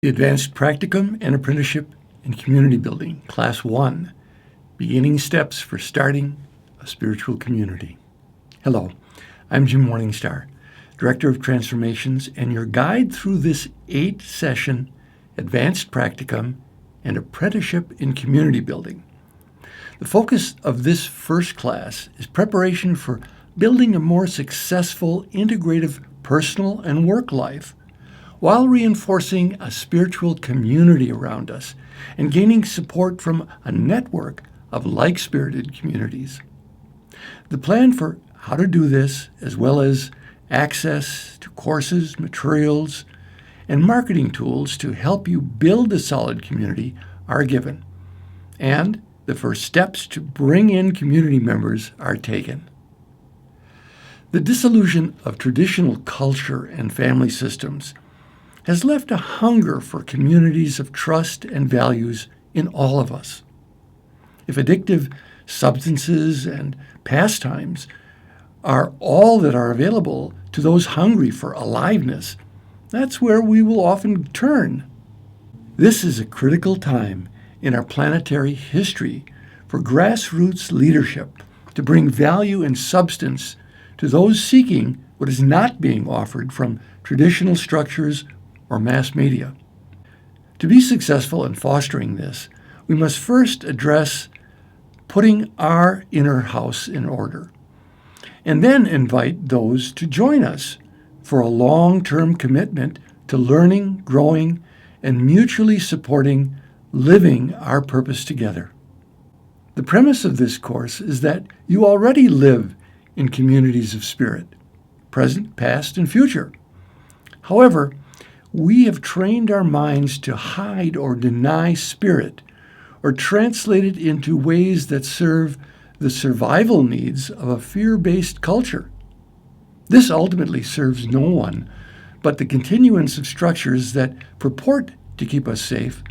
The Advanced Practicum and Apprenticeship in Community Building, Class 1, Beginning Steps for Starting a Spiritual Community. Hello, I'm Jim Morningstar, Director of Transformations, and your guide through this 8-session Advanced Practicum and Apprenticeship in Community Building. The focus of this first class is preparation for building a more successful integrative personal and work life, while reinforcing a spiritual community around us and gaining support from a network of like-spirited communities. The plan for how to do this, as well as access to courses, materials, and marketing tools to help you build a solid community, are given, and the first steps to bring in community members are taken. The disillusion of traditional culture and family systems has left a hunger for communities of trust and values in all of us. If addictive substances and pastimes are all that are available to those hungry for aliveness, that's where we will often turn. This is a critical time in our planetary history for grassroots leadership to bring value and substance to those seeking what is not being offered from traditional structures or mass media. To be successful in fostering this, we must first address putting our inner house in order, and then invite those to join us for a long-term commitment to learning, growing, and mutually supporting living our purpose together. The premise of this course is that you already live in communities of spirit, present, past, and future. However, we have trained our minds to hide or deny spirit, or translate it into ways that serve the survival needs of a fear-based culture. This ultimately serves no one but the continuance of structures that purport to keep us safe,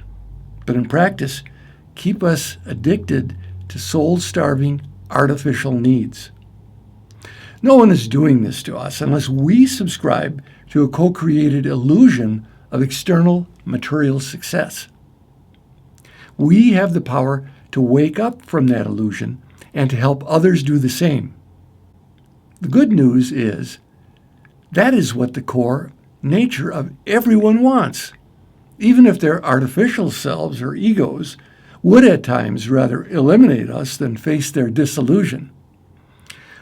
but in practice keep us addicted to soul-starving artificial needs. No one is doing this to us unless we subscribe to a co-created illusion of external material success. We have the power to wake up from that illusion and to help others do the same. The good news is that is what the core nature of everyone wants, even if their artificial selves or egos would at times rather eliminate us than face their disillusion.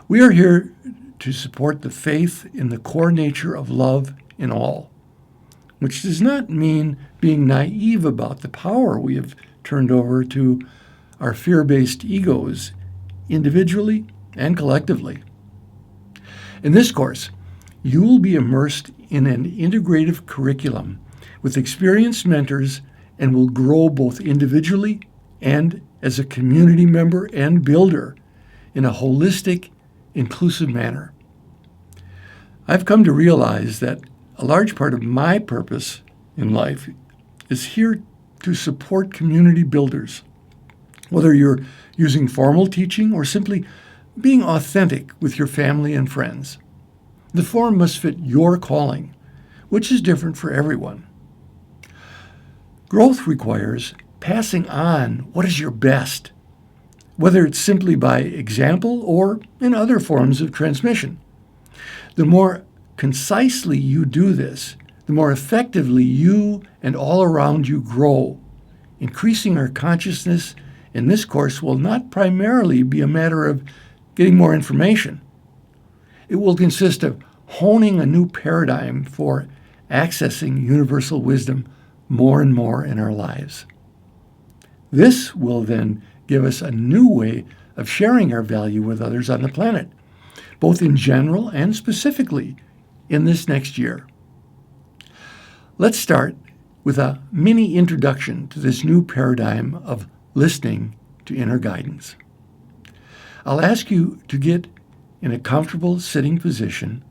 We are here to support the faith in the core nature of love in all, which does not mean being naive about the power we have turned over to our fear-based egos individually and collectively. In this course, you will be immersed in an integrative curriculum with experienced mentors and will grow both individually and as a community member and builder in a holistic, inclusive manner. I've come to realize that a large part of my purpose in life is here to support community builders, whether you're using formal teaching or simply being authentic with your family and friends. The form must fit your calling, which is different for everyone. Growth requires passing on what is your best, whether it's simply by example or in other forms of transmission. The more concisely you do this, the more effectively you and all around you grow. Increasing our consciousness in this course will not primarily be a matter of getting more information. It will consist of honing a new paradigm for accessing universal wisdom more and more in our lives. This will then give us a new way of sharing our value with others on the planet, both in general and specifically in this next year. Let's start with a mini introduction to this new paradigm of listening to inner guidance. I'll ask you to get in a comfortable sitting position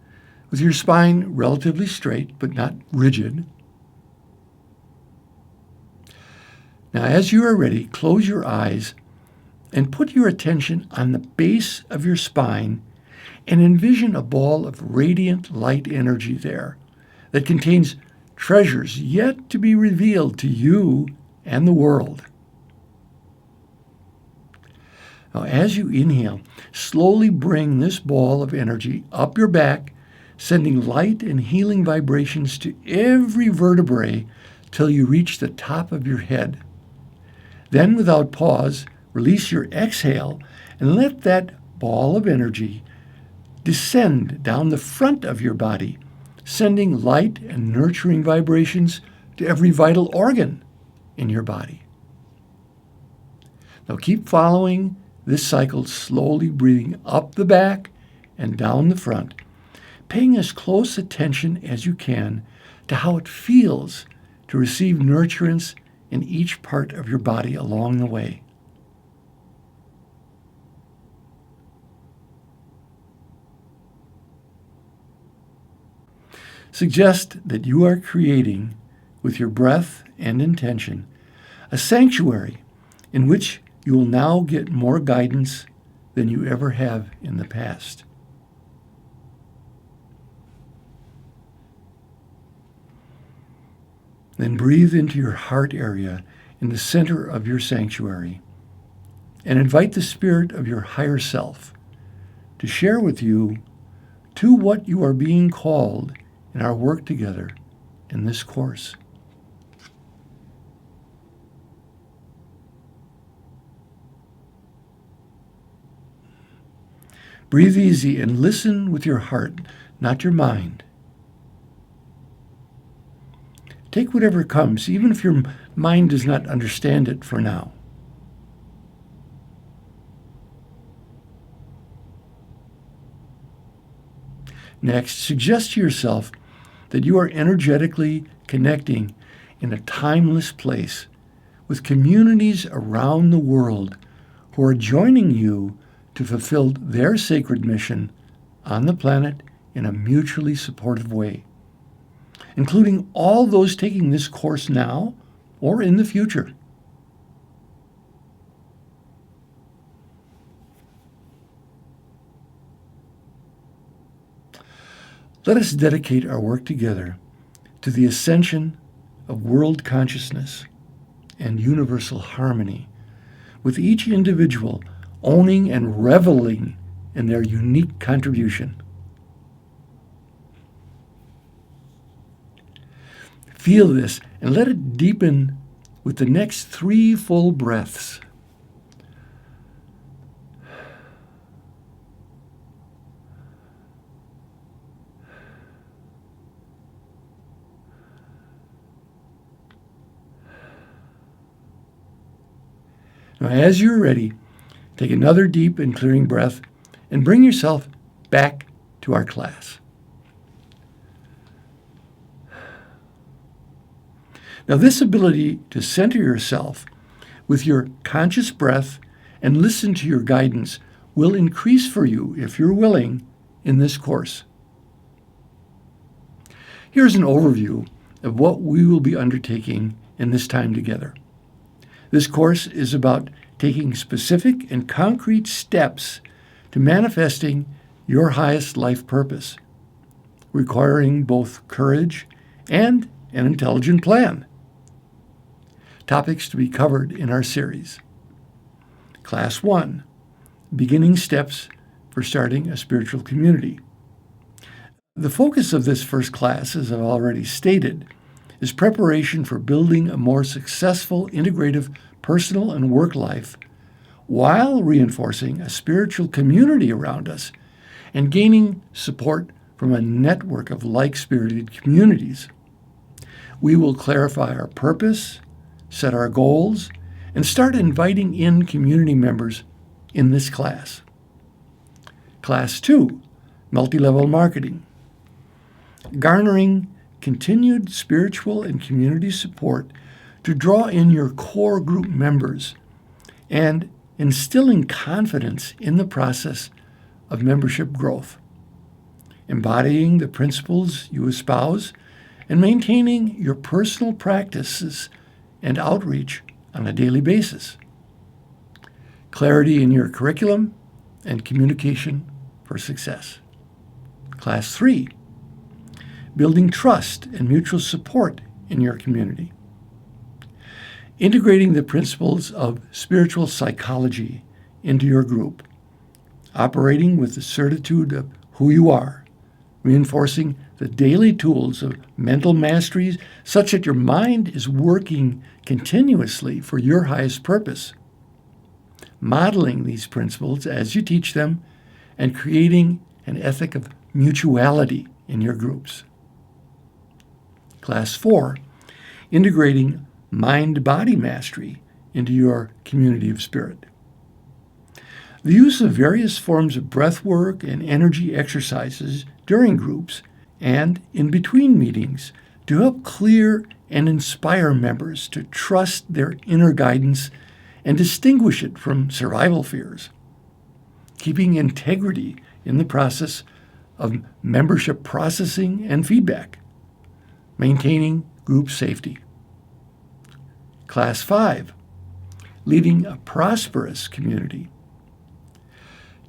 with your spine relatively straight but not rigid. Now, as you are ready, close your eyes and put your attention on the base of your spine and envision a ball of radiant light energy there that contains treasures yet to be revealed to you and the world. Now, as you inhale, slowly bring this ball of energy up your back, sending light and healing vibrations to every vertebrae till you reach the top of your head. Then, without pause, release your exhale and let that ball of energy descend down the front of your body, sending light and nurturing vibrations to every vital organ in your body. Now keep following this cycle, slowly breathing up the back and down the front, paying as close attention as you can to how it feels to receive nurturance in each part of your body along the way. Suggest that you are creating, with your breath and intention, a sanctuary in which you will now get more guidance than you ever have in the past. Then breathe into your heart area in the center of your sanctuary and invite the spirit of your higher self to share with you to what you are being called in our work together in this course. Breathe easy and listen with your heart, not your mind. Take whatever comes, even if your mind does not understand it for now. Next, suggest to yourself that you are energetically connecting in a timeless place with communities around the world who are joining you to fulfill their sacred mission on the planet in a mutually supportive way, including all those taking this course now or in the future. Let us dedicate our work together to the ascension of world consciousness and universal harmony, with each individual owning and reveling in their unique contribution. Feel this and let it deepen with the next 3 full breaths. Now, as you're ready, take another deep and clearing breath and bring yourself back to our class. Now, this ability to center yourself with your conscious breath and listen to your guidance will increase for you, if you're willing, in this course. Here's an overview of what we will be undertaking in this time together. This course is about taking specific and concrete steps to manifesting your highest life purpose, requiring both courage and an intelligent plan. Topics to be covered in our series. Class 1, Beginning Steps for Starting a Spiritual Community. The focus of this first class, as I've already stated, is preparation for building a more successful integrative personal and work life while reinforcing a spiritual community around us and gaining support from a network of like-spirited communities. We will clarify our purpose, set our goals, and start inviting in community members in this class. Class 2, Multi-Level Marketing. Garnering continued spiritual and community support to draw in your core group members and instilling confidence in the process of membership growth, embodying the principles you espouse, and maintaining your personal practices and outreach on a daily basis. Clarity in your curriculum and communication for success. Class 3, building trust and mutual support in your community. Integrating the principles of spiritual psychology into your group, operating with the certitude of who you are, reinforcing the daily tools of mental mastery such that your mind is working continuously for your highest purpose, modeling these principles as you teach them, and creating an ethic of mutuality in your groups. Class 4, integrating mind-body mastery into your community of spirit. The use of various forms of breath work and energy exercises during groups and in between meetings to help clear and inspire members to trust their inner guidance and distinguish it from survival fears. Keeping integrity in the process of membership processing and feedback. Maintaining group safety. Class 5, leading a prosperous community.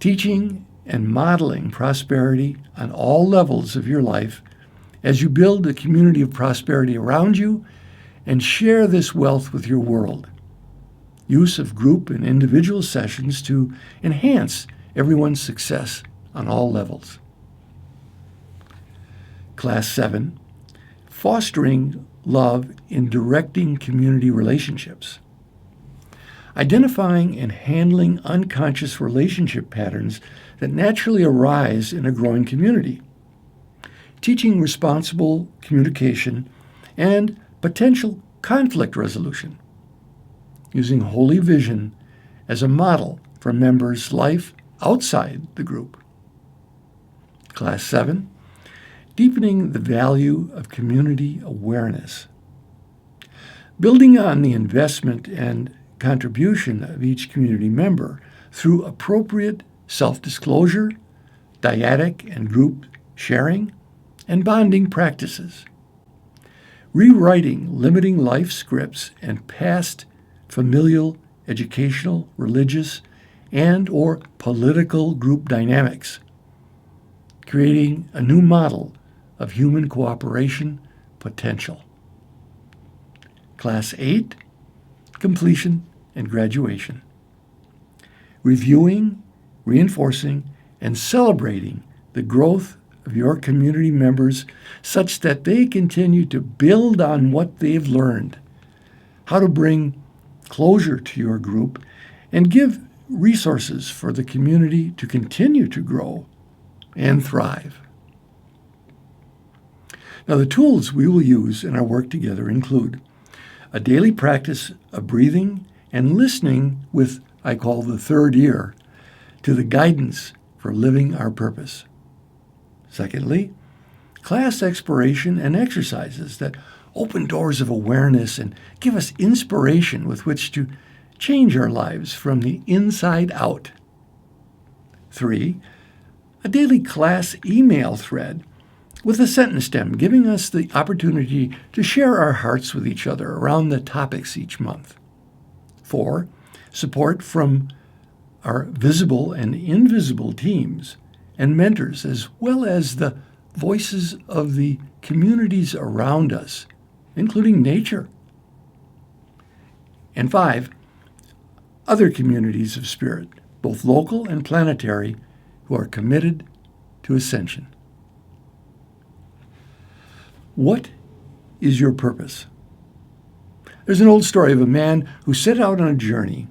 Teaching and modeling prosperity on all levels of your life as you build a community of prosperity around you and share this wealth with your world. Use of group and individual sessions to enhance everyone's success on all levels. Class 7, fostering love in directing community relationships. Identifying and handling unconscious relationship patterns that naturally arise in a growing community. Teaching responsible communication and potential conflict resolution. Using holy vision as a model for members' life outside the group. Class 7, deepening the value of community awareness. Building on the investment and contribution of each community member through appropriate self-disclosure, dyadic and group sharing, and bonding practices. Rewriting limiting life scripts and past familial, educational, religious, and or political group dynamics. Creating a new model of human cooperation potential. Class 8, completion and graduation. Reviewing, reinforcing, and celebrating the growth of your community members such that they continue to build on what they've learned, how to bring closure to your group, and give resources for the community to continue to grow and thrive. Now, the tools we will use in our work together include a daily practice of breathing and listening with, I call the third ear, to the guidance for living our purpose. Secondly, class exploration and exercises that open doors of awareness and give us inspiration with which to change our lives from the inside out. 3, a daily class email thread with a sentence stem giving us the opportunity to share our hearts with each other around the topics each month. 4, support from our visible and invisible teams and mentors, as well as the voices of the communities around us, including nature. And 5, other communities of spirit, both local and planetary, who are committed to ascension. What is your purpose? There's an old story of a man who set out on a journey,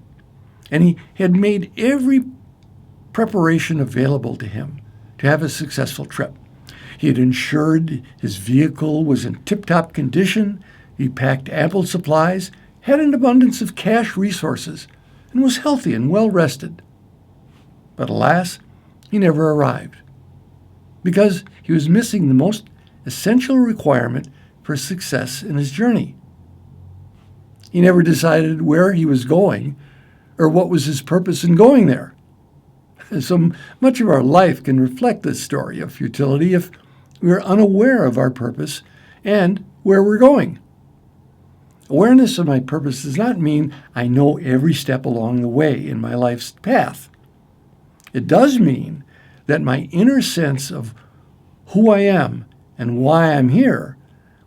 and he had made every preparation available to him to have a successful trip. He had ensured his vehicle was in tip-top condition, he packed ample supplies, had an abundance of cash resources, and was healthy and well-rested. But alas, he never arrived, because he was missing the most essential requirement for success in his journey. He never decided where he was going or what was his purpose in going there. So much of our life can reflect this story of futility if we are unaware of our purpose and where we're going. Awareness of my purpose does not mean I know every step along the way in my life's path. It does mean that my inner sense of who I am and why I'm here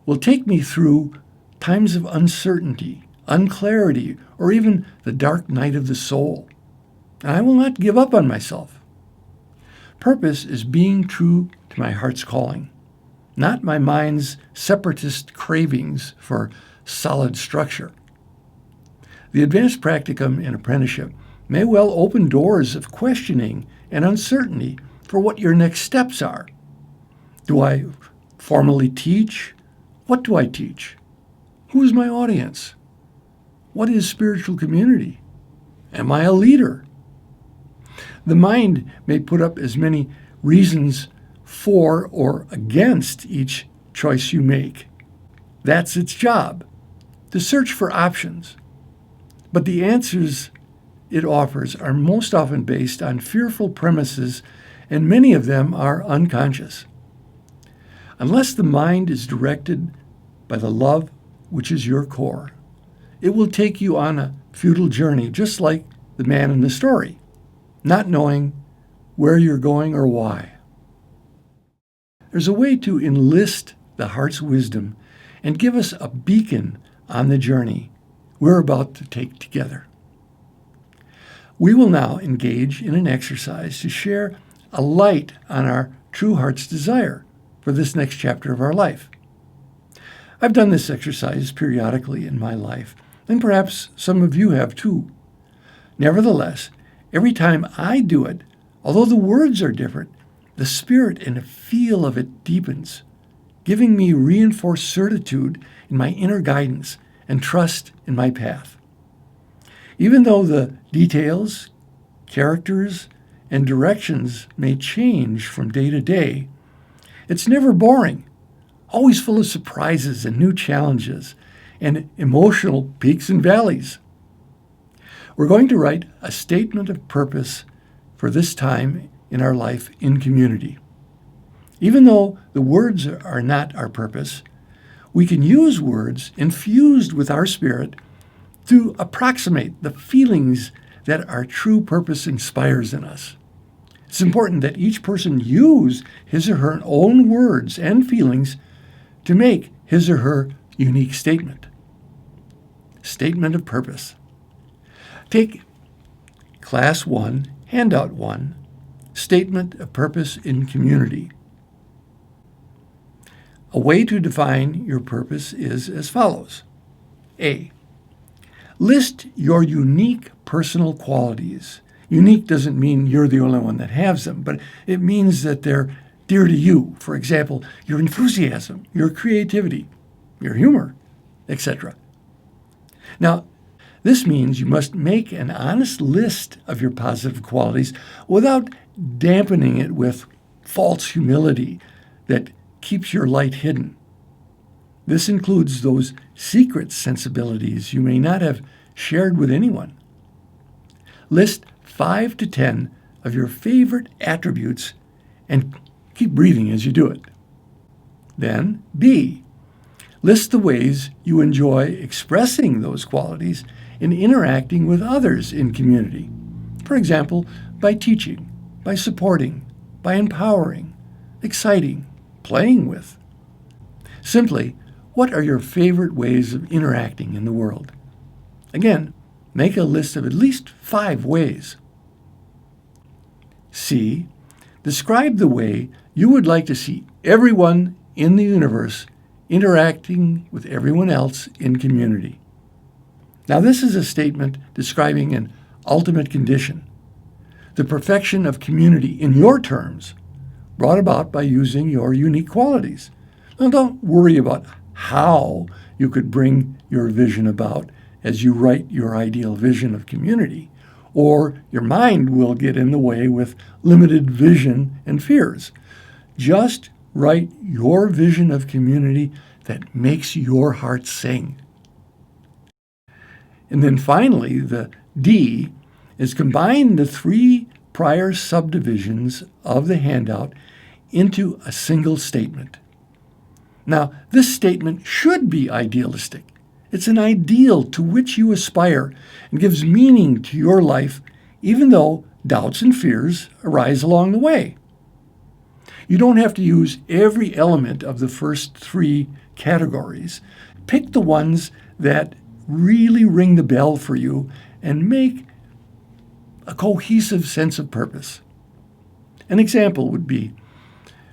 will take me through times of uncertainty, unclarity, or even the dark night of the soul. And I will not give up on myself. Purpose is being true to my heart's calling, not my mind's separatist cravings for solid structure. The advanced practicum in apprenticeship may well open doors of questioning and uncertainty for what your next steps are. Do I formally teach? What do I teach? Who is my audience? What is spiritual community? Am I a leader? The mind may put up as many reasons for or against each choice you make. That's its job, to search for options. But the answers it offers are most often based on fearful premises, and many of them are unconscious. Unless the mind is directed by the love which is your core, it will take you on a futile journey, just like the man in the story, not knowing where you're going or why. There's a way to enlist the heart's wisdom and give us a beacon on the journey we're about to take together. We will now engage in an exercise to share a light on our true heart's desire for this next chapter of our life. I've done this exercise periodically in my life, and perhaps some of you have too. Nevertheless, every time I do it, although the words are different, the spirit and the feel of it deepens, giving me reinforced certitude in my inner guidance and trust in my path. Even though the details, characters, and directions may change from day to day, it's never boring, always full of surprises and new challenges and emotional peaks and valleys. We're going to write a statement of purpose for this time in our life in community. Even though the words are not our purpose, we can use words infused with our spirit to approximate the feelings that our true purpose inspires in us. It's important that each person use his or her own words and feelings to make his or her unique statement. Statement of purpose. Take Class 1, Handout 1, Statement of Purpose in Community. A way to define your purpose is as follows. A. List your unique personal qualities. Unique doesn't mean you're the only one that has them, but it means that they're dear to you. For example, your enthusiasm, your creativity, your humor, etc. Now, this means you must make an honest list of your positive qualities without dampening it with false humility that keeps your light hidden. This includes those secret sensibilities you may not have shared with anyone. List 5 to 10 of your favorite attributes and keep breathing as you do it. Then, B. List the ways you enjoy expressing those qualities and interacting with others in community. For example, by teaching, by supporting, by empowering, exciting, playing with. Simply, what are your favorite ways of interacting in the world? Again, make a list of at least 5 ways. C. Describe the way you would like to see everyone in the universe interacting with everyone else in community. Now, this is a statement describing an ultimate condition, the perfection of community in your terms, brought about by using your unique qualities. Now, don't worry about how you could bring your vision about as you write your ideal vision of community, or your mind will get in the way with limited vision and fears. Just write your vision of community that makes your heart sing. And then finally, the D is combine the 3 prior subdivisions of the handout into a single statement. Now, this statement should be idealistic. It's an ideal to which you aspire and gives meaning to your life, even though doubts and fears arise along the way. You don't have to use every element of the first three categories. Pick the ones that really ring the bell for you and make a cohesive sense of purpose. An example would be,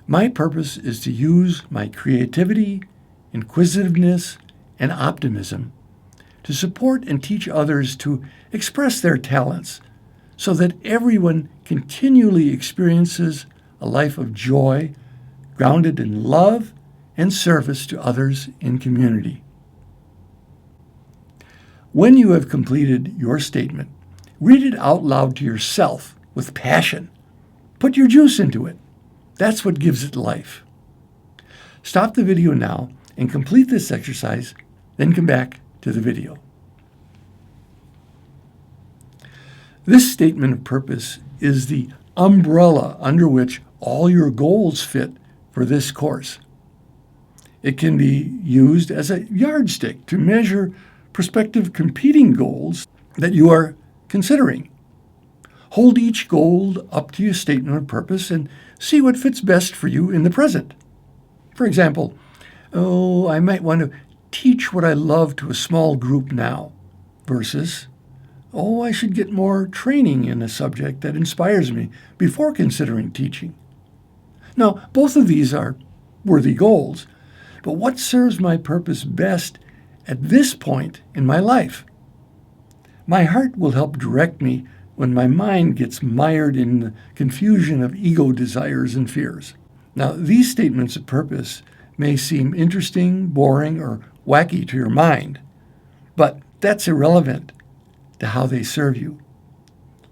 my purpose is to use my creativity, inquisitiveness, and optimism to support and teach others to express their talents so that everyone continually experiences a life of joy, grounded in love and service to others in community. When you have completed your statement, read it out loud to yourself with passion. Put your juice into it. That's what gives it life. Stop the video now and complete this exercise, then come back to the video. This statement of purpose is the umbrella under which all your goals fit for this course. It can be used as a yardstick to measure prospective competing goals that you are considering. Hold each goal up to your statement of purpose and see what fits best for you in the present. For example, I might want to teach what I love to a small group now, versus, I should get more training in a subject that inspires me before considering teaching. Now, both of these are worthy goals, but what serves my purpose best at this point in my life? My heart will help direct me when my mind gets mired in the confusion of ego desires and fears. Now, these statements of purpose may seem interesting, boring, or wacky to your mind, but that's irrelevant to how they serve you.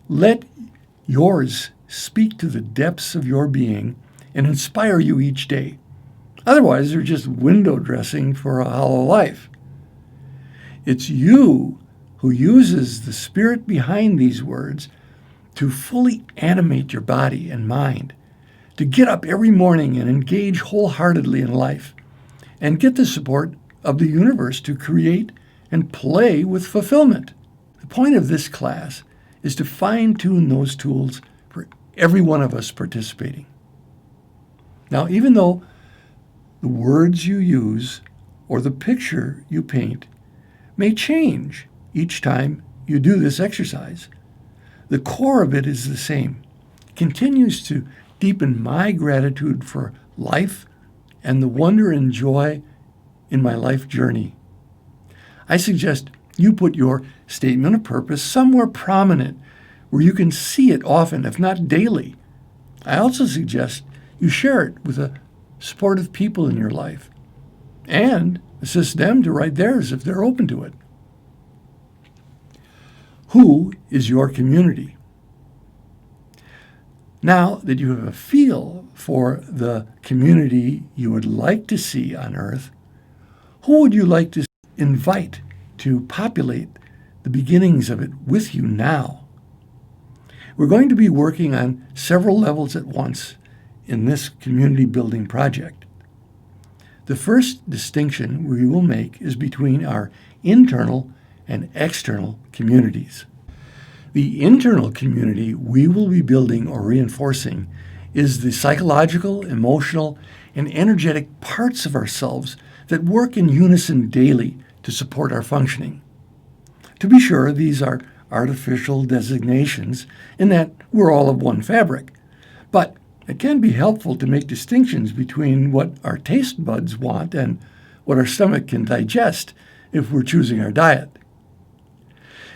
Let yours speak to the depths of your being and inspire you each day. Otherwise, they're just window dressing for a hollow life. It's you who uses the spirit behind these words to fully animate your body and mind, to get up every morning and engage wholeheartedly in life, and get the support of the universe to create and play with fulfillment. The point of this class is to fine-tune those tools for every one of us participating. Now, even though the words you use or the picture you paint may change each time you do this exercise, the core of it is the same. It continues to deepen my gratitude for life and the wonder and joy in my life journey. I suggest you put your statement of purpose somewhere prominent where you can see it often, if not daily. I also suggest you share it with the supportive people in your life and assist them to write theirs if they're open to it. Who is your community? Now that you have a feel for the community you would like to see on Earth, who would you like to invite to populate the beginnings of it with you now? We're going to be working on several levels at once in this community building project. The first distinction we will make is between our internal and external communities. The internal community we will be building or reinforcing is the psychological, emotional, and energetic parts of ourselves that work in unison daily to support our functioning. To be sure, these are artificial designations in that we're all of one fabric, but it can be helpful to make distinctions between what our taste buds want and what our stomach can digest if we're choosing our diet.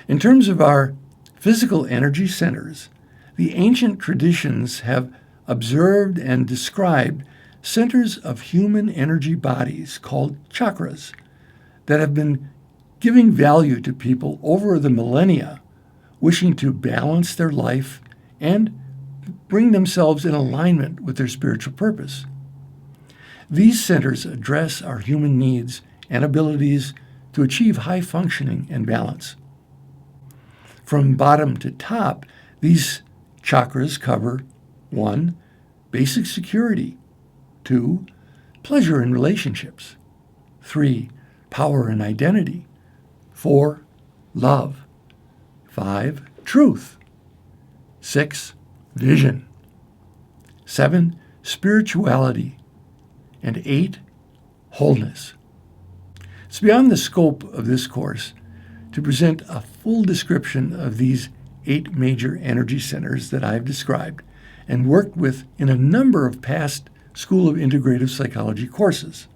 In terms of our physical energy centers, the ancient traditions have observed and described centers of human energy bodies called chakras that have been giving value to people over the millennia, wishing to balance their life and bring themselves in alignment with their spiritual purpose. These centers address our human needs and abilities to achieve high functioning and balance. From bottom to top, these chakras cover 1. Basic security, 2. Pleasure in relationships, 3. Power and identity, 4. Love, 5. Truth, 6. Vision, 7. spirituality, and 8, wholeness. It's beyond the scope of this course to present a full description of these 8 major energy centers that I've described and worked with in a number of past School of Integrative Psychology courses.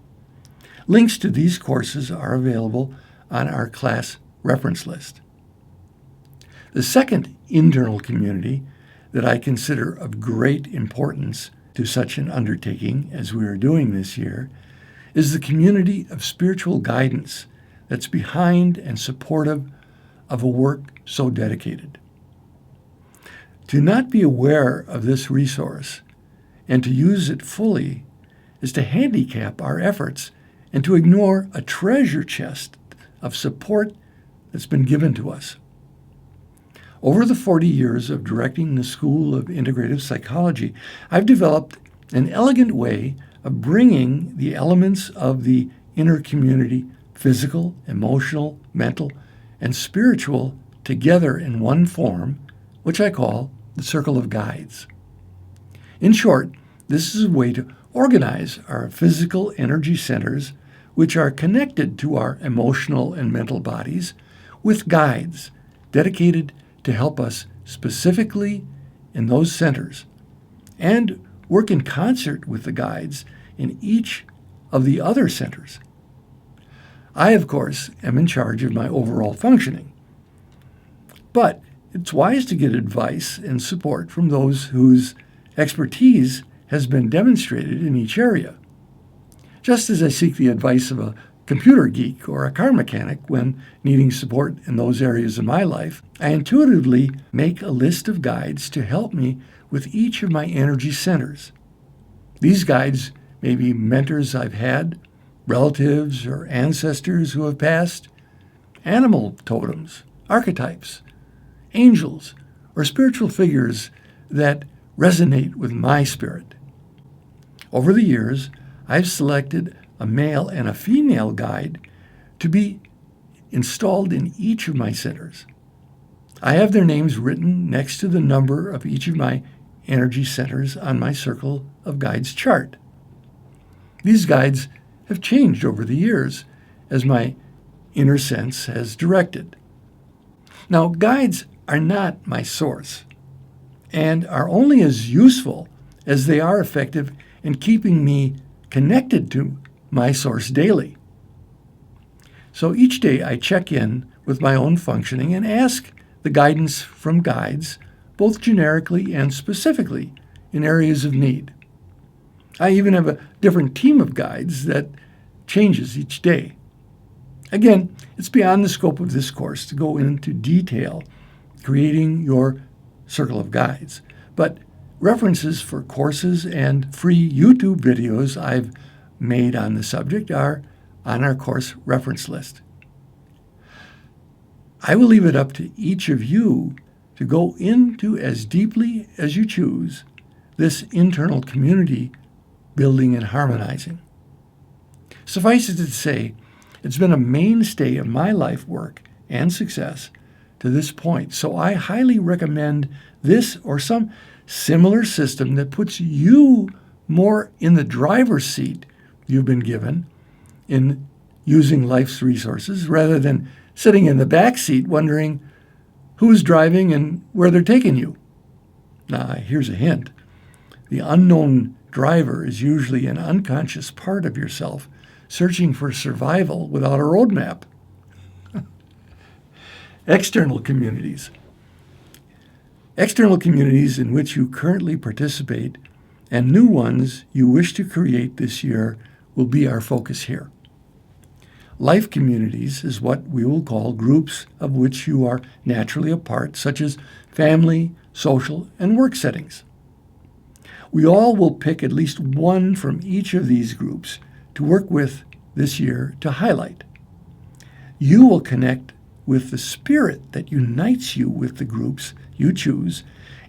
Links to these courses are available on our class reference list. The second internal community that I consider of great importance to such an undertaking as we are doing this year is the community of spiritual guidance that's behind and supportive of a work so dedicated. To not be aware of this resource and to use it fully is to handicap our efforts and to ignore a treasure chest of support that's been given to us. Over the 40 years of directing the School of Integrative Psychology, I've developed an elegant way of bringing the elements of the inner community, physical, emotional, mental, and spiritual, together in one form, which I call the Circle of Guides. In short, this is a way to organize our physical energy centers, which are connected to our emotional and mental bodies, with guides dedicated to help us specifically in those centers, and work in concert with the guides in each of the other centers. I, of course, am in charge of my overall functioning, but it's wise to get advice and support from those whose expertise has been demonstrated in each area. Just as I seek the advice of a computer geek or a car mechanic when needing support in those areas of my life, I intuitively make a list of guides to help me with each of my energy centers. These guides may be mentors I've had, relatives or ancestors who have passed, animal totems, archetypes, angels, or spiritual figures that resonate with my spirit. Over the years, I've selected a male and a female guide to be installed in each of my centers. I have their names written next to the number of each of my energy centers on my Circle of Guides chart. These guides have changed over the years as my inner sense has directed. Now, guides are not my source and are only as useful as they are effective in keeping me connected to my source daily. So each day I check in with my own functioning and ask the guidance from guides, both generically and specifically in areas of need. I even have a different team of guides that changes each day. Again, it's beyond the scope of this course to go into detail creating your Circle of Guides, but references for courses and free YouTube videos I've made on the subject are on our course reference list. I will leave it up to each of you to go into as deeply as you choose this internal community building and harmonizing. Suffice it to say, it's been a mainstay of my life work and success to this point, so I highly recommend this or some similar system that puts you more in the driver's seat you've been given in using life's resources rather than sitting in the back seat wondering who's driving and where they're taking you. Now, here's a hint. The unknown driver is usually an unconscious part of yourself searching for survival without a roadmap. External communities. External communities in which you currently participate and new ones you wish to create this year will be our focus here. Life communities is what we will call groups of which you are naturally a part, such as family, social, and work settings. We all will pick at least one from each of these groups to work with this year to highlight. You will connect with the spirit that unites you with the groups you choose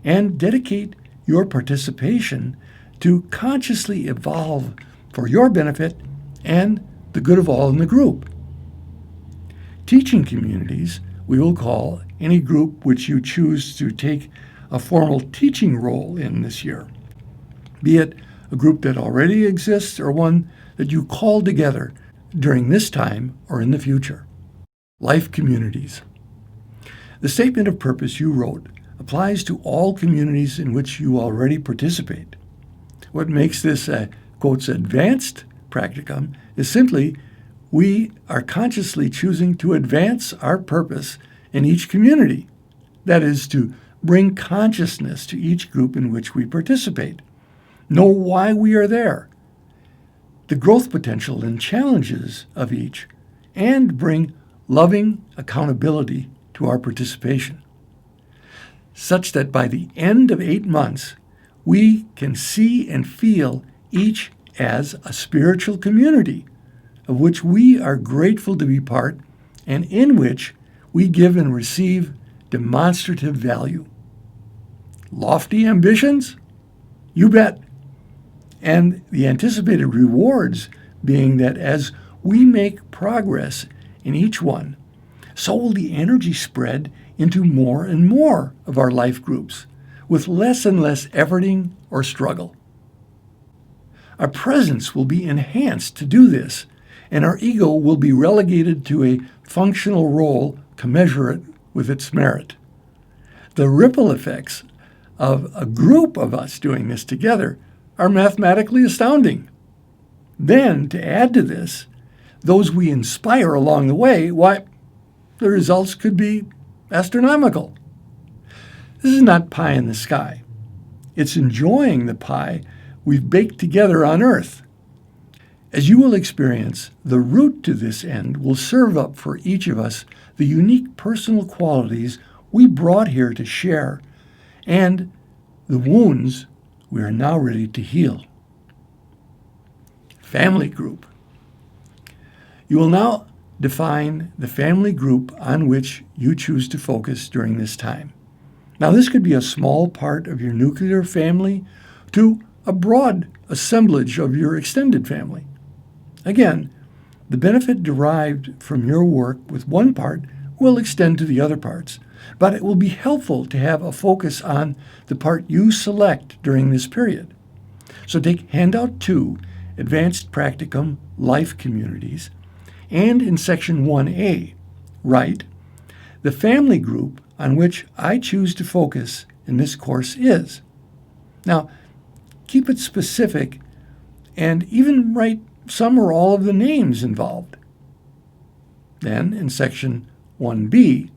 and dedicate your participation to consciously evolve for your benefit and the good of all in the group. Teaching communities we will call any group which you choose to take a formal teaching role in this year, be it a group that already exists or one that you call together during this time or in the future. Life communities. The statement of purpose you wrote applies to all communities in which you already participate. What makes this a, quotes, advanced practicum is simply we are consciously choosing to advance our purpose in each community. That is, to bring consciousness to each group in which we participate. Know why we are there, the growth potential and challenges of each, and bring loving accountability to our participation, such that by the end of 8 months, we can see and feel each as a spiritual community of which we are grateful to be part and in which we give and receive demonstrative value. Lofty ambitions? You bet. And the anticipated rewards being that as we make progress in each one, so will the energy spread into more and more of our life groups, with less and less efforting or struggle. Our presence will be enhanced to do this, and our ego will be relegated to a functional role commensurate with its merit. The ripple effects of a group of us doing this together are mathematically astounding. Then, to add to this, those we inspire along the way, why, the results could be astronomical. This is not pie in the sky. It's enjoying the pie we've baked together on earth. As you will experience, the route to this end will serve up for each of us the unique personal qualities we brought here to share and the wounds we are now ready to heal. Family group. You will now define the family group on which you choose to focus during this time. Now, this could be a small part of your nuclear family to a broad assemblage of your extended family. Again, the benefit derived from your work with one part will extend to the other parts, but it will be helpful to have a focus on the part you select during this period. So take handout 2, Advanced Practicum Life Communities, and in section 1A, write, the family group on which I choose to focus in this course is. Now, keep it specific and even write some or all of the names involved. Then, in section 1B,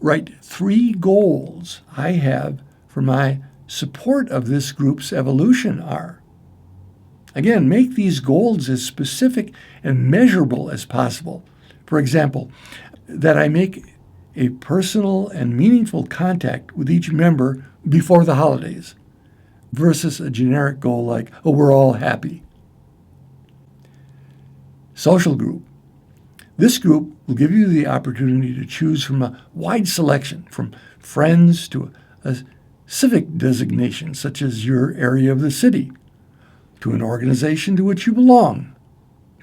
write 3 goals I have for my support of this group's evolution are. Again, make these goals as specific and measurable as possible. For example, that I make a personal and meaningful contact with each member before the holidays, versus a generic goal like, oh, we're all happy. Social group. This group will give you the opportunity to choose from a wide selection, from friends to a civic designation, such as your area of the city, to an organization to which you belong.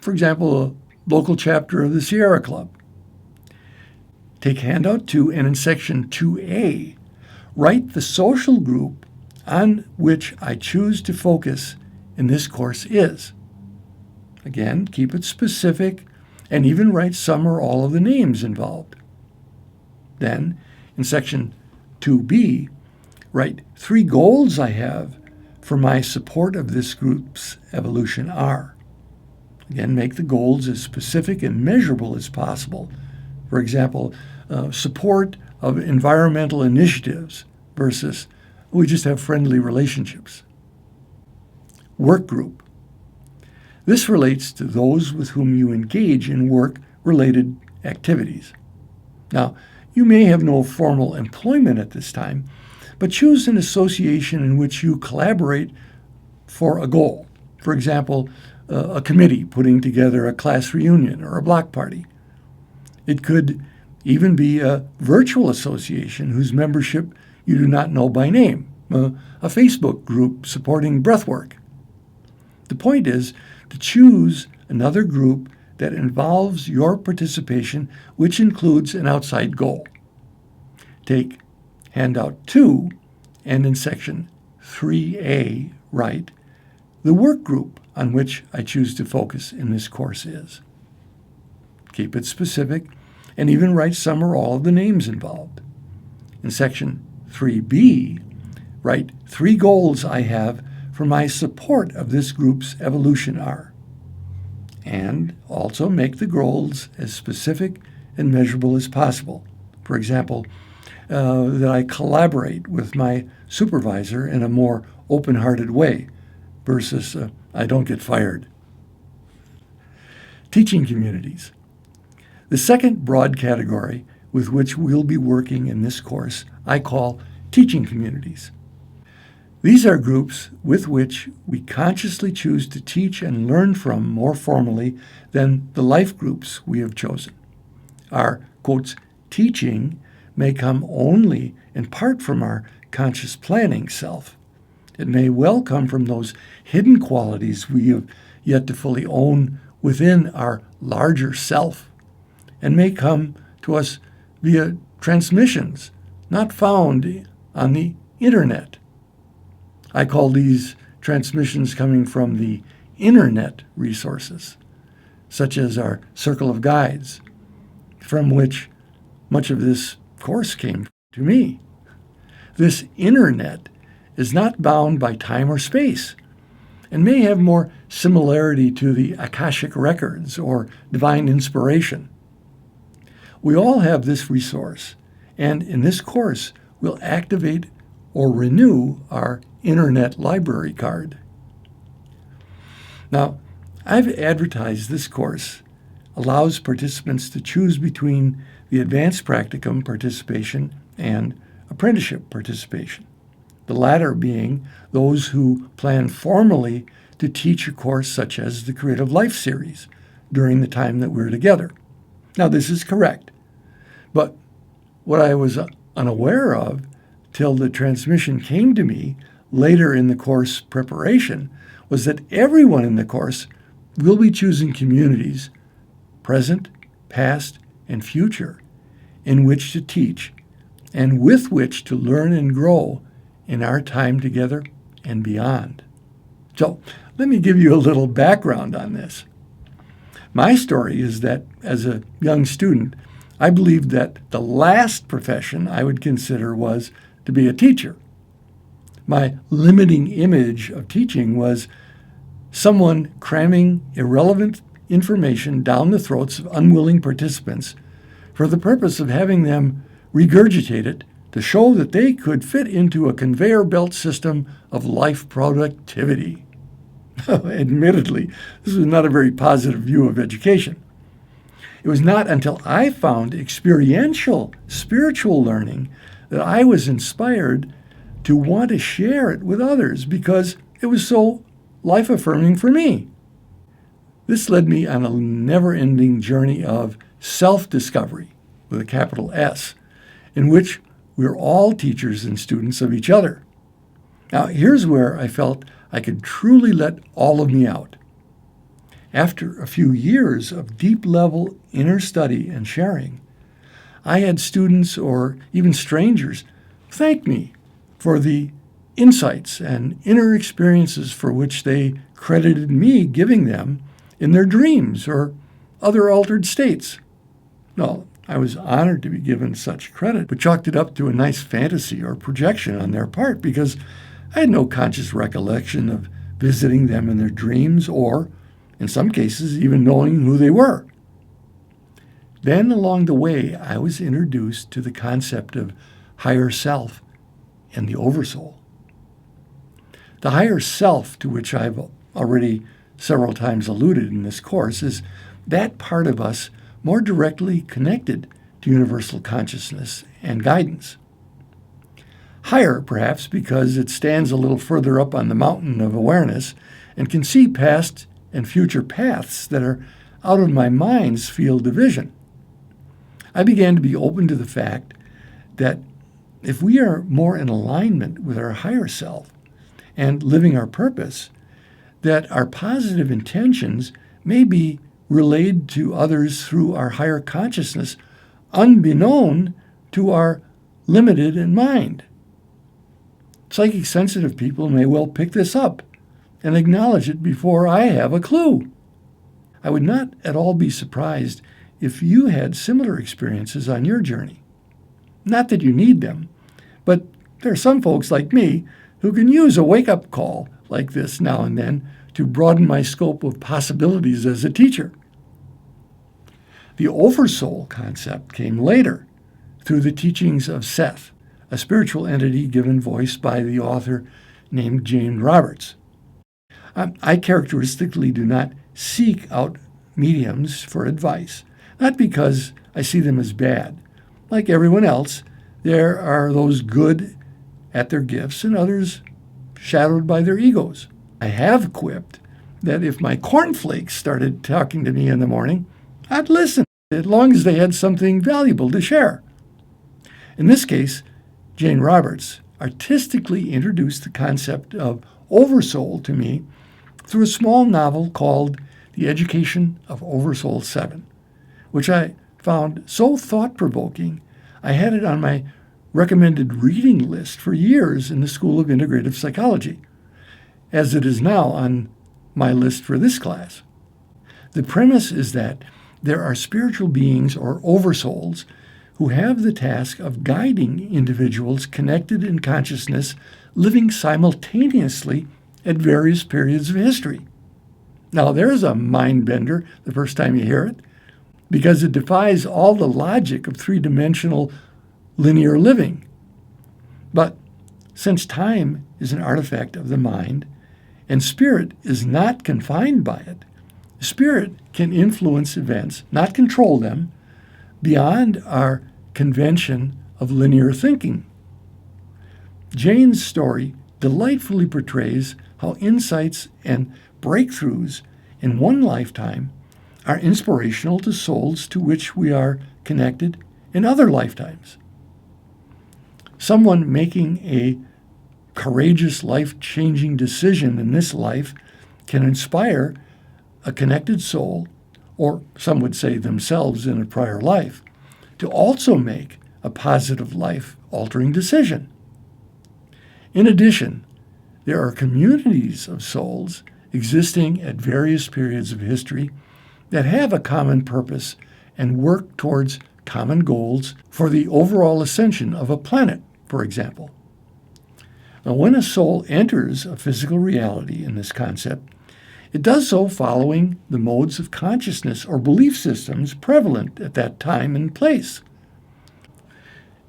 For example, a local chapter of the Sierra Club. Take handout 2, and in section 2A, write the social group on which I choose to focus in this course is. Again, keep it specific and even write some or all of the names involved. Then, in section 2B, write 3 goals I have for my support of this group's evolution are. Again, make the goals as specific and measurable as possible. For example, support of environmental initiatives versus we just have friendly relationships. Work group. This relates to those with whom you engage in work-related activities. Now, you may have no formal employment at this time, but choose an association in which you collaborate for a goal. For example, a committee putting together a class reunion or a block party. It could even be a virtual association whose membership you do not know by name, a Facebook group supporting breathwork. The point is to choose another group that involves your participation, which includes an outside goal. Take handout 2, and in section 3A, write, the work group on which I choose to focus in this course is. Keep it specific and even write some or all of the names involved. In section 3B, write 3 goals I have for my support of this group's evolution are. And also make the goals as specific and measurable as possible. For example, that I collaborate with my supervisor in a more open-hearted way versus I don't get fired. Teaching communities. The second broad category with which we'll be working in this course I call teaching communities. These are groups with which we consciously choose to teach and learn from more formally than the life groups we have chosen. Our, quotes, teaching may come only in part from our conscious planning self. It may well come from those hidden qualities we have yet to fully own within our larger self, and may come to us via transmissions not found on the internet. I call these transmissions coming from the internet resources, such as our circle of guides, from which much of this course came to me. This internet is not bound by time or space and may have more similarity to the Akashic records or divine inspiration. We all have this resource, and in this course, we'll activate or renew our internet library card. Now, I've advertised this course allows participants to choose between the advanced practicum participation and apprenticeship participation, the latter being those who plan formally to teach a course such as the Creative Life series during the time that we're together. Now, this is correct, but what I was unaware of till the transmission came to me later in the course preparation was that everyone in the course will be choosing communities, present, past, and future, in which to teach and with which to learn and grow in our time together and beyond. So let me give you a little background on this. My story is that as a young student, I believed that the last profession I would consider was to be a teacher. My limiting image of teaching was someone cramming irrelevant information down the throats of unwilling participants for the purpose of having them regurgitate it to show that they could fit into a conveyor belt system of life productivity. Admittedly, this was not a very positive view of education. It was not until I found experiential spiritual learning that I was inspired to want to share it with others because it was so life-affirming for me. This led me on a never-ending journey of self-discovery, with a capital S, in which we're all teachers and students of each other. Now, here's where I felt I could truly let all of me out. After a few years of deep-level inner study and sharing, I had students or even strangers thank me for the insights and inner experiences for which they credited me giving them in their dreams or other altered states. Well, I was honored to be given such credit, but chalked it up to a nice fantasy or projection on their part because I had no conscious recollection of visiting them in their dreams or, in some cases, even knowing who they were. Then along the way, I was introduced to the concept of higher self and the oversoul. The higher self, to which I've already several times alluded in this course, is that part of us more directly connected to universal consciousness and guidance. Higher, perhaps, because it stands a little further up on the mountain of awareness and can see past and future paths that are out of my mind's field of vision. I began to be open to the fact that if we are more in alignment with our higher self and living our purpose, that our positive intentions may be relayed to others through our higher consciousness, unbeknown to our limited mind. Psychic sensitive people may well pick this up and acknowledge it before I have a clue. I would not at all be surprised if you had similar experiences on your journey. Not that you need them, but there are some folks like me who can use a wake-up call like this now and then to broaden my scope of possibilities as a teacher. The oversoul concept came later through the teachings of Seth, a spiritual entity given voice by the author named James Roberts. I characteristically do not seek out mediums for advice, not because I see them as bad. Like everyone else, there are those good at their gifts and others shadowed by their egos. I have quipped that if my cornflakes started talking to me in the morning, I'd listen, as long as they had something valuable to share. In this case, Jane Roberts artistically introduced the concept of oversoul to me through a small novel called The Education of Oversoul 7, which I found so thought-provoking I had it on my recommended reading list for years in the School of Integrative Psychology, as it is now on my list for this class. The premise is that there are spiritual beings or oversouls who have the task of guiding individuals connected in consciousness living simultaneously at various periods of history. Now, there's a mind bender the first time you hear it, because it defies all the logic of three-dimensional linear living. But since time is an artifact of the mind, and spirit is not confined by it, spirit can influence events, not control them, beyond our convention of linear thinking. Jane's story delightfully portrays how insights and breakthroughs in one lifetime are inspirational to souls to which we are connected in other lifetimes. Someone making a courageous, life-changing decision in this life can inspire a connected soul, or some would say themselves in a prior life, to also make a positive life-altering decision. In addition, there are communities of souls existing at various periods of history that have a common purpose and work towards common goals for the overall ascension of a planet, for example. Now, when a soul enters a physical reality in this concept, it does so following the modes of consciousness or belief systems prevalent at that time and place.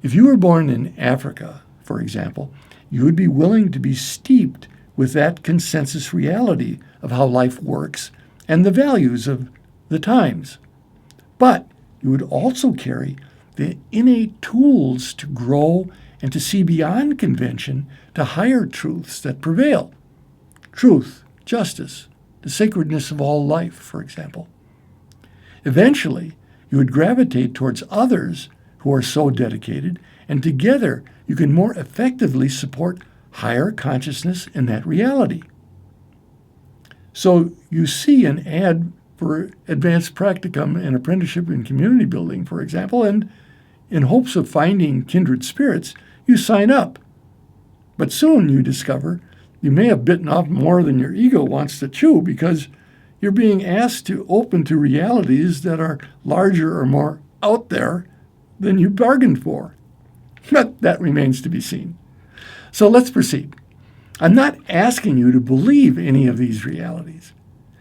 If you were born in Africa, for example, you would be willing to be steeped with that consensus reality of how life works and the values of the times. But you would also carry the innate tools to grow and to see beyond convention to higher truths that prevail. Truth, justice, the sacredness of all life, for example. Eventually, you would gravitate towards others who are so dedicated, and together you can more effectively support higher consciousness in that reality. So you see an ad for advanced practicum and apprenticeship in community building, for example, and in hopes of finding kindred spirits, you sign up. But soon you discover you may have bitten off more than your ego wants to chew, because you're being asked to open to realities that are larger or more out there than you bargained for. But that remains to be seen. So let's proceed. I'm not asking you to believe any of these realities,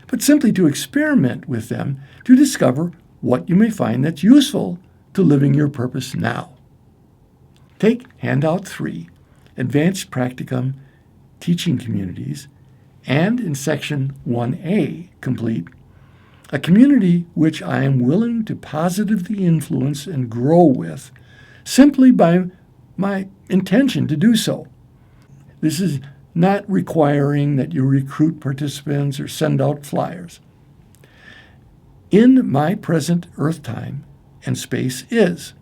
but simply to experiment with them to discover what you may find that's useful to living your purpose now. Take Handout 3, Advanced Practicum Teaching Communities, and in Section 1A, Complete, a community which I am willing to positively influence and grow with simply by my intention to do so. This is not requiring that you recruit participants or send out flyers. In my present earth time and space is.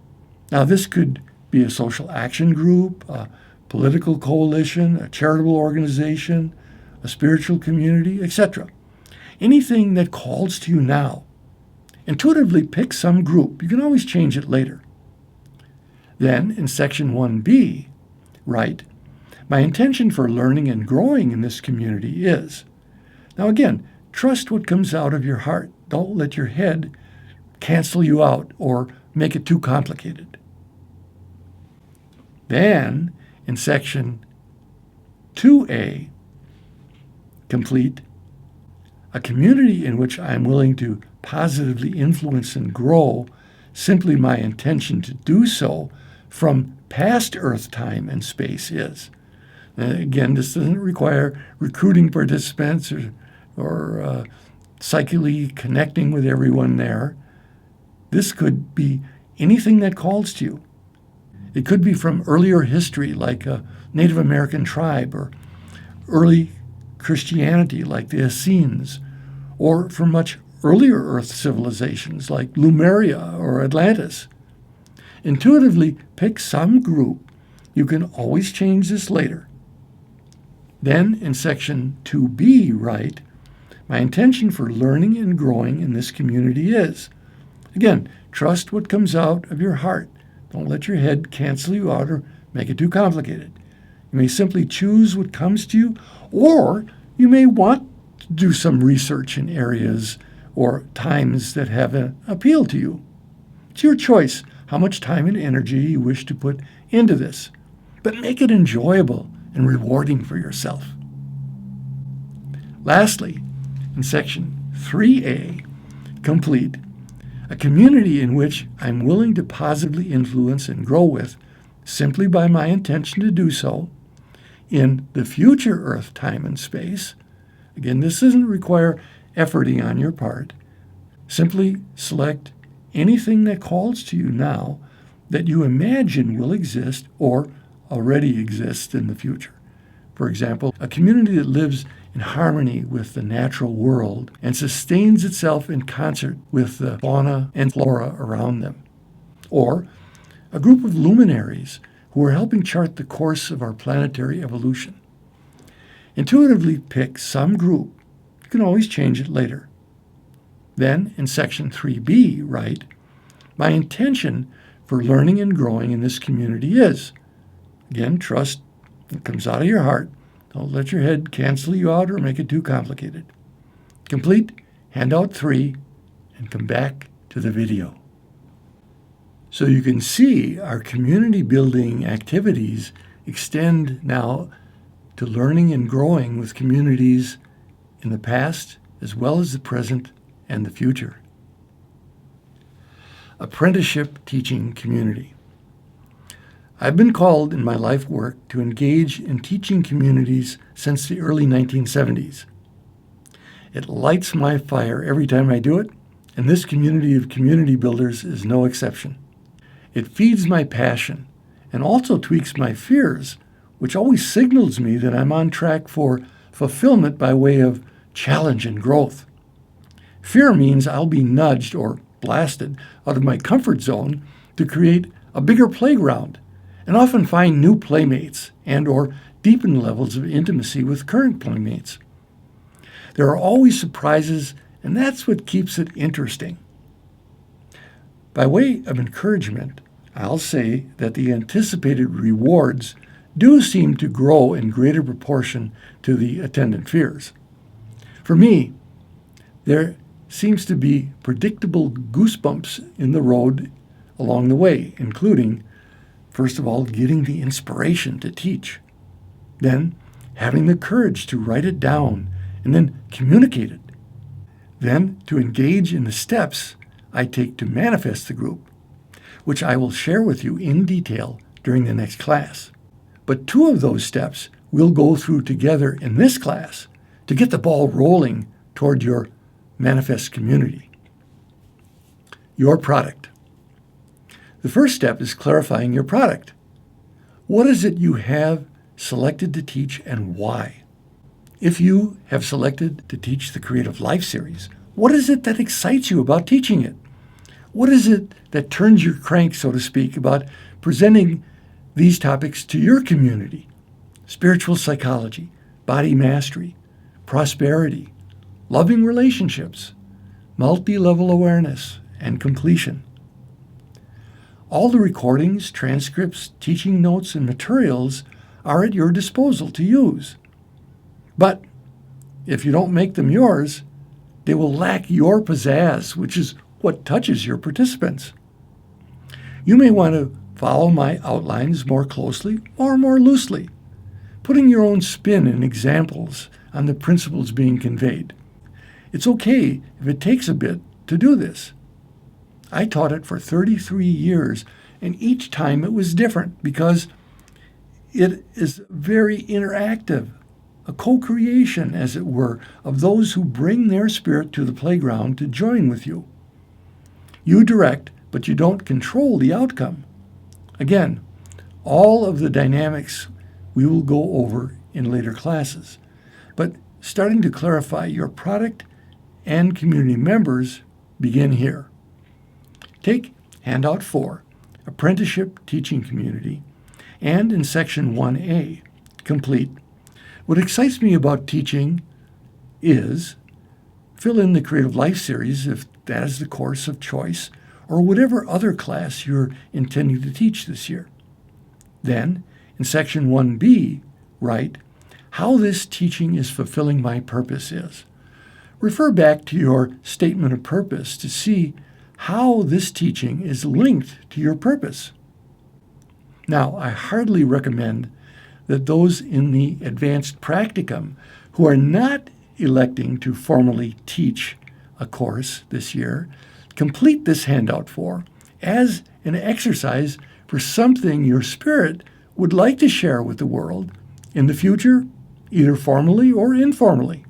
Now, this could be a social action group, a political coalition, a charitable organization, a spiritual community, etc. Anything that calls to you now. Intuitively pick some group. You can always change it later. Then, in Section 1B, write, my intention for learning and growing in this community is, Now again, trust what comes out of your heart. Don't let your head cancel you out or make it too complicated. Then, in section 2A, complete a community in which I'm willing to positively influence and grow, simply my intention to do so from past Earth time and space is. Again, this doesn't require recruiting participants or psychically connecting with everyone there. This could be anything that calls to you. It could be from earlier history, like a Native American tribe, or early Christianity, like the Essenes, or from much earlier Earth civilizations, like Lemuria or Atlantis. Intuitively pick some group. You can always change this later. Then, in section 2B, write, my intention for learning and growing in this community is. Again, trust what comes out of your heart. Don't let your head cancel you out or make it too complicated. You may simply choose what comes to you, or you may want to do some research in areas or times that have an appeal to you. It's your choice how much time and energy you wish to put into this, but make it enjoyable and rewarding for yourself. Lastly, in section 3A, complete a community in which I'm willing to positively influence and grow with simply by my intention to do so in the future Earth time and space. Again, this doesn't require efforting on your part. Simply select anything that calls to you now that you imagine will exist or already exists in the future. For example, a community that lives in harmony with the natural world and sustains itself in concert with the fauna and flora around them. Or a group of luminaries who are helping chart the course of our planetary evolution. Intuitively pick some group. You can always change it later. Then, in section 3B, write, my intention for learning and growing in this community is. Again, trust what comes out of your heart. Don't let your head cancel you out or make it too complicated. Complete handout 3 and come back to the video. So you can see our community building activities extend now to learning and growing with communities in the past as well as the present and the future. Apprenticeship teaching community. I've been called in my life work to engage in teaching communities since the early 1970s. It lights my fire every time I do it, and this community of community builders is no exception. It feeds my passion and also tweaks my fears, which always signals me that I'm on track for fulfillment by way of challenge and growth. Fear means I'll be nudged or blasted out of my comfort zone to create a bigger playground and often find new playmates and or deepen levels of intimacy with current playmates. There are always surprises, and that's what keeps it interesting. By way of encouragement, I'll say that the anticipated rewards do seem to grow in greater proportion to the attendant fears. For me, there seems to be predictable goosebumps in the road along the way, including, first of all, getting the inspiration to teach, then having the courage to write it down and then communicate it, then to engage in the steps I take to manifest the group, which I will share with you in detail during the next class. But 2 of those steps we'll go through together in this class to get the ball rolling toward your manifest community. Your product. The first step is clarifying your product. What is it you have selected to teach and why? If you have selected to teach the Creative Life series, what is it that excites you about teaching it? What is it that turns your crank, so to speak, about presenting these topics to your community? Spiritual psychology, body mastery, prosperity, loving relationships, multi-level awareness, and completion. All the recordings, transcripts, teaching notes, and materials are at your disposal to use. But If you don't make them yours, they will lack your pizzazz, which is what touches your participants. You may want to follow my outlines more closely or more loosely, putting your own spin and examples on the principles being conveyed. It's okay if it takes a bit to do this. I taught it for 33 years, and each time it was different because it is very interactive, a co-creation, as it were, of those who bring their spirit to the playground to join with you. You direct, but you don't control the outcome. Again, all of the dynamics we will go over in later classes, but starting to clarify your product and community members begin here. Take handout 4, Apprenticeship Teaching Community, and in section 1A, complete. What excites me about teaching is fill in the Creative Life series if that is the course of choice, or whatever other class you're intending to teach this year. Then, in section 1B, write how this teaching is fulfilling my purpose is. Refer back to your statement of purpose to see how this teaching is linked to your purpose. Now, I heartily recommend that those in the advanced practicum who are not electing to formally teach a course this year complete this handout 4 as an exercise for something your spirit would like to share with the world in the future, either formally or informally.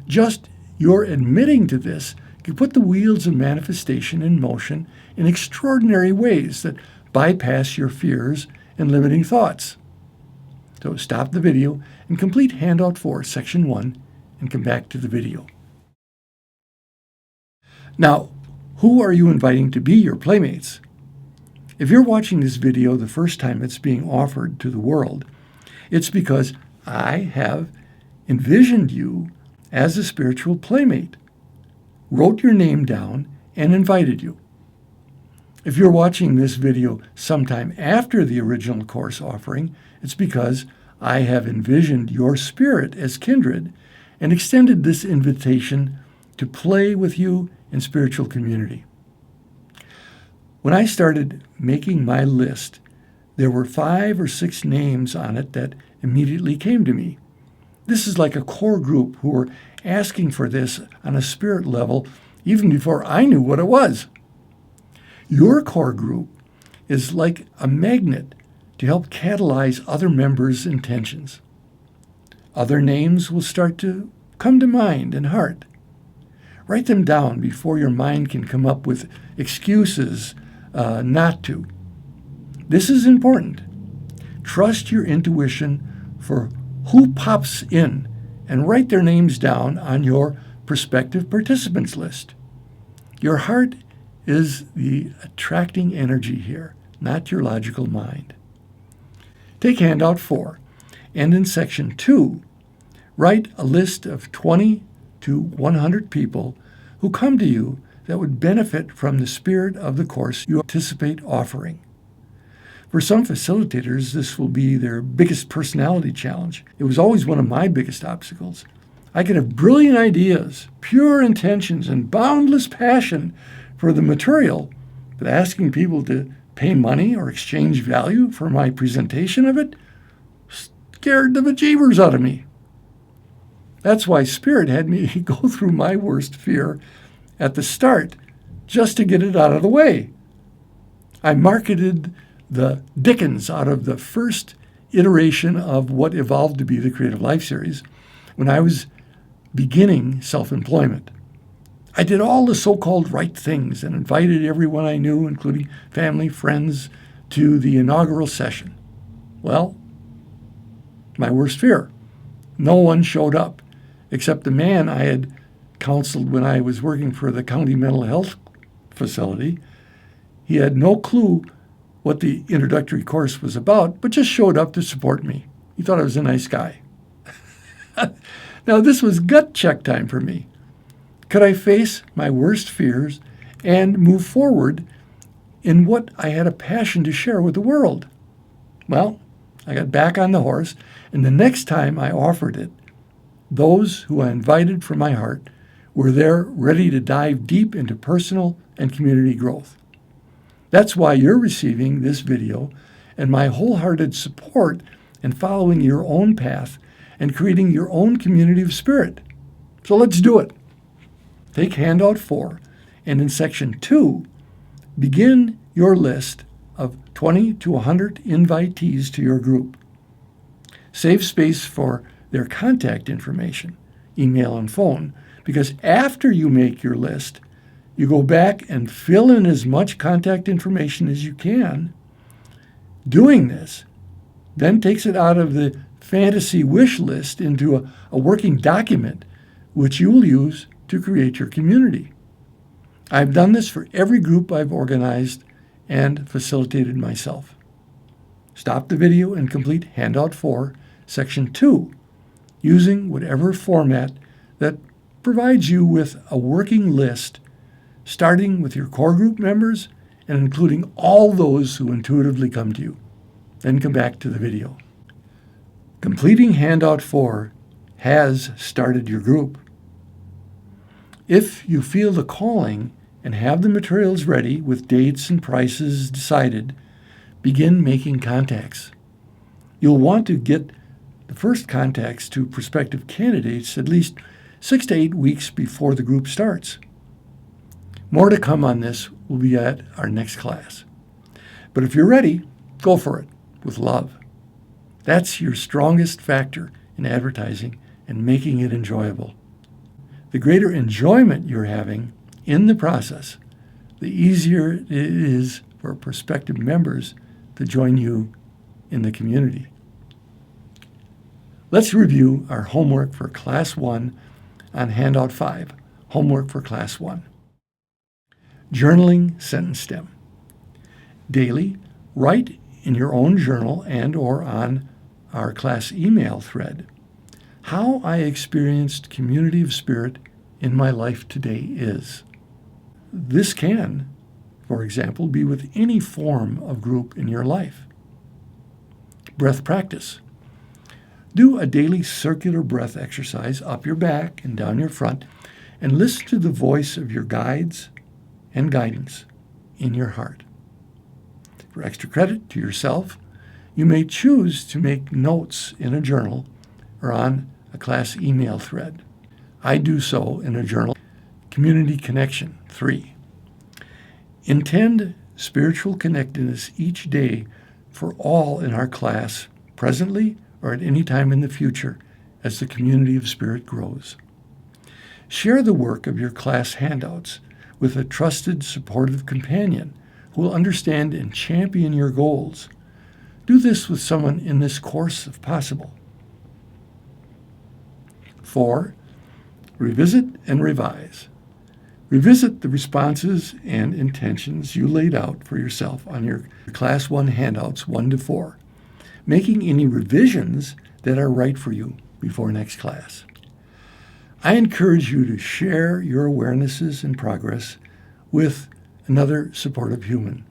Just your admitting to this can put the wheels of manifestation in motion in extraordinary ways that bypass your fears and limiting thoughts. So stop the video and complete handout 4, section 1, and come back to the video. Now, who are you inviting to be your playmates? If you're watching this video the first time it's being offered to the world, it's because I have envisioned you as a spiritual playmate, wrote your name down, and invited you. If you're watching this video sometime after the original course offering, it's because I have envisioned your spirit as kindred and extended this invitation to play with you in spiritual community. When I started making my list, there were 5 or 6 names on it that immediately came to me. This is like a core group who were asking for this on a spirit level even before I knew what it was. Your core group is like a magnet to help catalyze other members' intentions. Other names will start to come to mind and heart. Write them down before your mind can come up with excuses not to. This is important. Trust your intuition for who pops in and write their names down on your prospective participants list. Your heart is the attracting energy here, not your logical mind. Take handout 4, and in section 2, write a list of 20 to 100 people who come to you that would benefit from the spirit of the course you anticipate offering. For some facilitators, this will be their biggest personality challenge. It was always one of my biggest obstacles. I could have brilliant ideas, pure intentions, and boundless passion for the material, but asking people to pay money or exchange value for my presentation of it scared the bejeebers out of me. That's why Spirit had me go through my worst fear at the start, just to get it out of the way. I marketed the dickens out of the first iteration of what evolved to be the Creative Life series when I was beginning self-employment. I did all the so-called right things and invited everyone I knew, including family, friends, to the inaugural session. Well, my worst fear. No one showed up, except the man I had counseled when I was working for the county mental health facility. He had no clue what the introductory course was about, but just showed up to support me. He thought I was a nice guy. Now, this was gut check time for me. Could I face my worst fears and move forward in what I had a passion to share with the world? Well, I got back on the horse, and the next time I offered it, Those who I invited from my heart were there ready to dive deep into personal and community growth. That's why you're receiving this video and my wholehearted support in following your own path and creating your own community of spirit. So let's do it. Take handout 4, and in section 2, begin your list of 20 to 100 invitees to your group. Save space for their contact information, email and phone, because after you make your list, you go back and fill in as much contact information as you can. Doing this then takes it out of the fantasy wish list into a working document which you will use to create your community. I've done this for every group I've organized and facilitated myself. Stop the video and complete handout 4, section 2, using whatever format that provides you with a working list, starting with your core group members and including all those who intuitively come to you. Then come back to the video. Completing handout 4 has started your group. If you feel the calling and have the materials ready with dates and prices decided, begin making contacts. You'll want to get the first contacts to prospective candidates at least 6 to 8 weeks before the group starts. More to come on this will be at our next class. But if you're ready, go for it with love. That's your strongest factor in advertising and making it enjoyable. The greater enjoyment you're having in the process, the easier it is for prospective members to join you in the community. Let's review our homework for Class 1 on Handout 5, Homework for Class 1. Journaling sentence stem. Daily, write in your own journal and or on our class email thread how I experienced community of spirit in my life today is. This can, for example, be with any form of group in your life. Breath practice. Do a daily circular breath exercise up your back and down your front and listen to the voice of your guides and guidance in your heart. For extra credit to yourself, you may choose to make notes in a journal or on a class email thread. I do so in a journal. Community connection 3. Intend spiritual connectedness each day for all in our class, presently or at any time in the future, as the community of spirit grows. Share the work of your class handouts with a trusted, supportive companion who will understand and champion your goals. Do this with someone in this course if possible. 4. Revisit and revise. Revisit the responses and intentions you laid out for yourself on your Class 1 handouts 1 to 4, making any revisions that are right for you before next class. I encourage you to share your awarenesses and progress with another supportive human.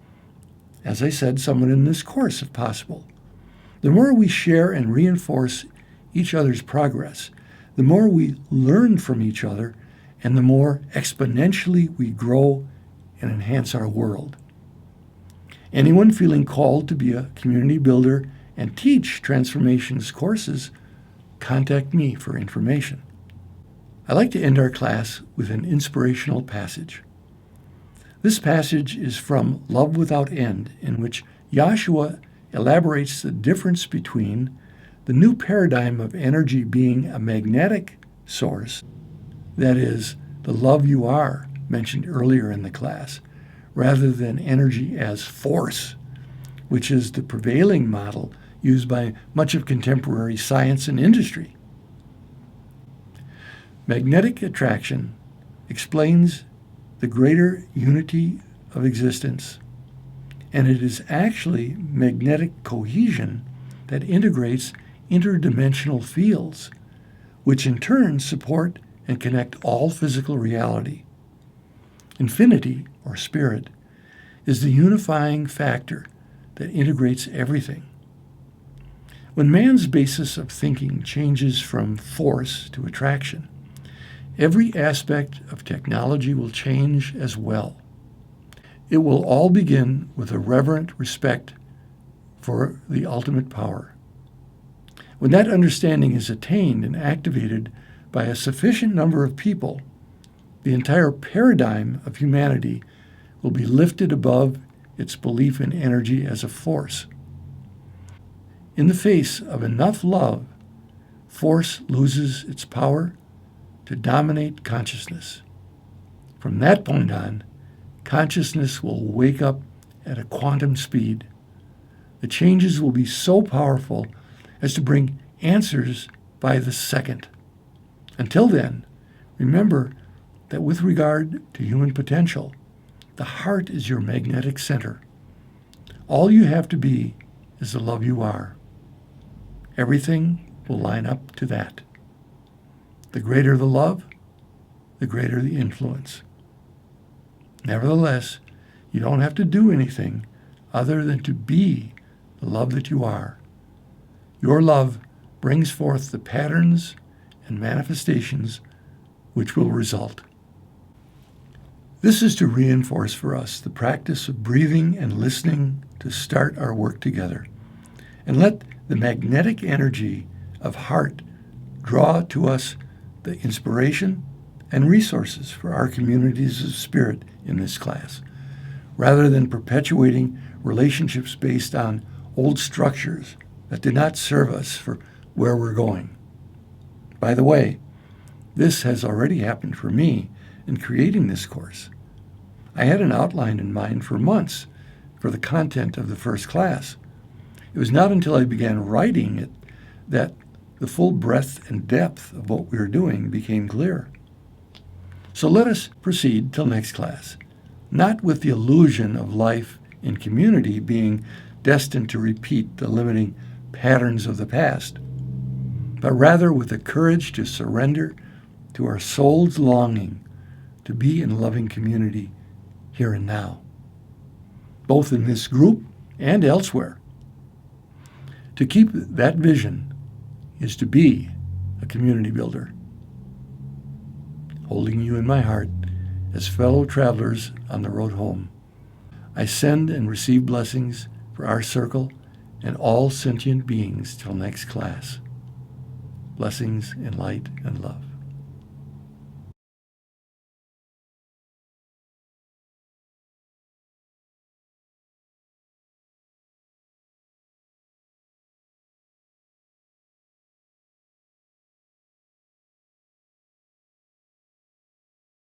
As I said, someone in this course if possible. The more we share and reinforce each other's progress, the more we learn from each other and the more exponentially we grow and enhance our world. Anyone feeling called to be a community builder and teach transformations courses, contact me for information. I like to end our class with an inspirational passage. This passage is from Love Without End, in which Yahshua elaborates the difference between the new paradigm of energy being a magnetic source, that is, the love you are mentioned earlier in the class, rather than energy as force, which is the prevailing model used by much of contemporary science and industry. Magnetic attraction explains the greater unity of existence, and it is actually magnetic cohesion that integrates interdimensional fields, which in turn support and connect all physical reality. Infinity, or spirit, is the unifying factor that integrates everything. When man's basis of thinking changes from force to attraction, every aspect of technology will change as well. It will all begin with a reverent respect for the ultimate power. When that understanding is attained and activated by a sufficient number of people, the entire paradigm of humanity will be lifted above its belief in energy as a force. In the face of enough love, force loses its power to dominate consciousness. From that point on, consciousness will wake up at a quantum speed. The changes will be so powerful as to bring answers by the second. Until then, remember that with regard to human potential, the heart is your magnetic center. All you have to be is the love you are. Everything will line up to that. The greater the love, the greater the influence. Nevertheless, you don't have to do anything other than to be the love that you are. Your love brings forth the patterns and manifestations which will result. This is to reinforce for us the practice of breathing and listening to start our work together. And let the magnetic energy of heart draw to us the inspiration and resources for our communities of spirit in this class, rather than perpetuating relationships based on old structures that did not serve us for where we're going. By the way, this has already happened for me in creating this course. I had an outline in mind for months for the content of the first class. It was not until I began writing it that the full breadth and depth of what we were doing became clear. So let us proceed till next class, not with the illusion of life in community being destined to repeat the limiting patterns of the past, but rather with the courage to surrender to our soul's longing to be in loving community here and now, both in this group and elsewhere. To keep that vision is to be a community builder. Holding you in my heart as fellow travelers on the road home, I send and receive blessings for our circle and all sentient beings till next class. Blessings in light and love.